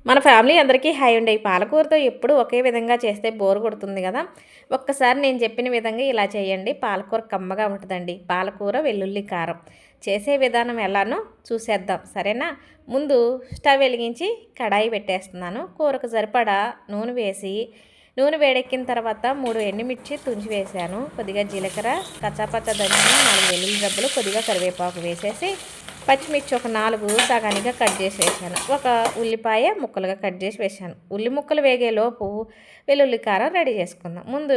మన ఫ్యామిలీ అందరికీ హాయ్ అండి. పాలకూరతో ఎప్పుడు ఒకే విధంగా చేస్తే బోర్ కొడుతుంది కదా. ఒక్కసారి నేను చెప్పిన విధంగా ఇలా చేయండి. పాలకూర కమ్మగా ఉంటుందండి. పాలకూర వెల్లుల్లి కారం చేసే విధానం ఎలానో చూసేద్దాం, సరేనా? ముందు స్టవ్ వెలిగించి కడాయి పెట్టేస్తున్నాను. కూరకు సరిపడా నూనె వేసి, నూనె వేడెక్కిన తర్వాత 3 ఎండుమిర్చి తుంచి వేసాను. కొద్దిగా జీలకర్ర, కచ్చాపచ్చ దంచిన 4 వెల్లుల్లి రబ్బలు, కొద్దిగా కరివేపాకు వేసేసి, పచ్చిమిర్చి ఒక 4 సగానిగా కట్ చేసి వేసాను. ఒక ఉల్లిపాయ ముక్కలుగా కట్ చేసి వేసాను. ఉల్లి ముక్కలు వేగేలోపు వెల్లుల్లి కారం రెడీ చేసుకుందాం. ముందు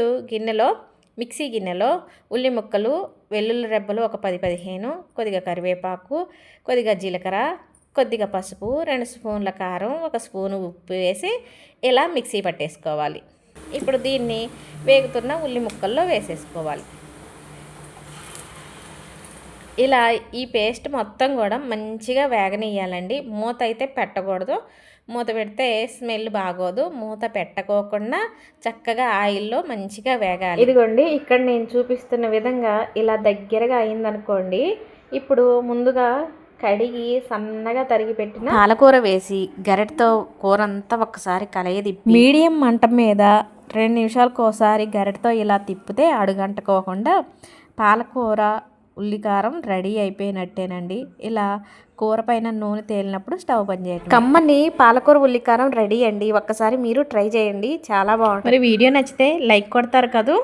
మిక్సీ గిన్నెలో ఉల్లి ముక్కలు, వెల్లుల్లి రెబ్బలు ఒక 10-15, కొద్దిగా కరివేపాకు, కొద్దిగా జీలకర్ర, కొద్దిగా పసుపు, 2 స్పూన్ల కారం, 1 స్పూను ఉప్పు వేసి ఇలా మిక్సీ పట్టేసుకోవాలి. ఇప్పుడు దీన్ని వేగుతున్న ఉల్లి ముక్కల్లో వేసేసుకోవాలి. ఇలా ఈ పేస్ట్ మొత్తం కూడా మంచిగా వేగనియ్యాలండి. మూత అయితే పెట్టకూడదు. మూత పెడితే స్మెల్ బాగోదు. మూత పెట్టకోకుండా చక్కగా ఆయిల్లో మంచిగా వేగాలి. ఇదిగోండి, ఇక్కడ నేను చూపిస్తున్న విధంగా ఇలా దగ్గరగా అయిందనుకోండి. ఇప్పుడు ముందుగా కడిగి సన్నగా తరిగి పెట్టిన పాలకూర వేసి గరిటతో కూర అంతా ఒక్కసారి కలయది మీడియం మంట మీద 2 నిమిషాలకు ఒకసారి గరిటతో ఇలా తిప్పితే అడుగంటుకోకుండా పాలకూర ఉల్లికారం రెడీ అయిపోయినట్టేనండి. ఇలా కూర పైన నూనె తేలినప్పుడు స్టవ్ బంద్ చేయండి. కమ్మని పాలకూర ఉల్లికారం రెడీ అండి. ఒక్కసారి మీరు ట్రై చేయండి, చాలా బాగుంటుంది. మరి వీడియో నచ్చితే లైక్ కొడతారు కదూ.